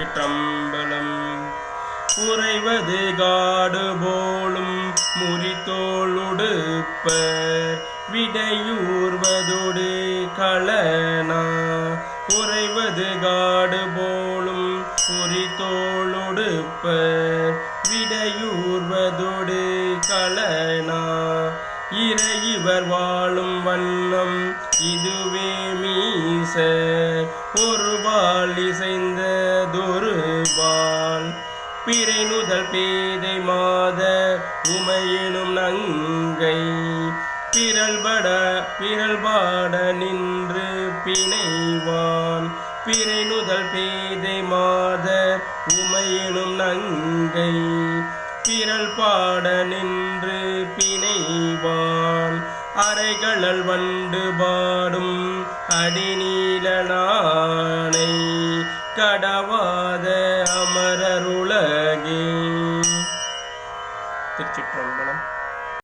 சிற்றம்பலம். உறைவது காடு போலும் முறித்தோளுடுப்பர் விடையூர்வதோடு களனா. உறைவது காடு போலும் முறித்தோளுடுப்பர் விடையூர்வதோடு களனா. இறையிவர் வாழும் வண்ணம் இதுவே மீசர் ஒருபால் இசைந்ததொரு பால். பிறை நுதல் பேதை மாதர் உமையெனும் நங்கை பிறல்பாட நின்று பிணைவான். பிறை நுதல் பேதை மாதர் உமையெனும் நங்கை பிறல்பாட நின்று பிணைவான். அறைகளல் வண்டு பாடும் அடிநீலனானை கடவாத அமரருலகே. திருச்சிற்றம்பலம்.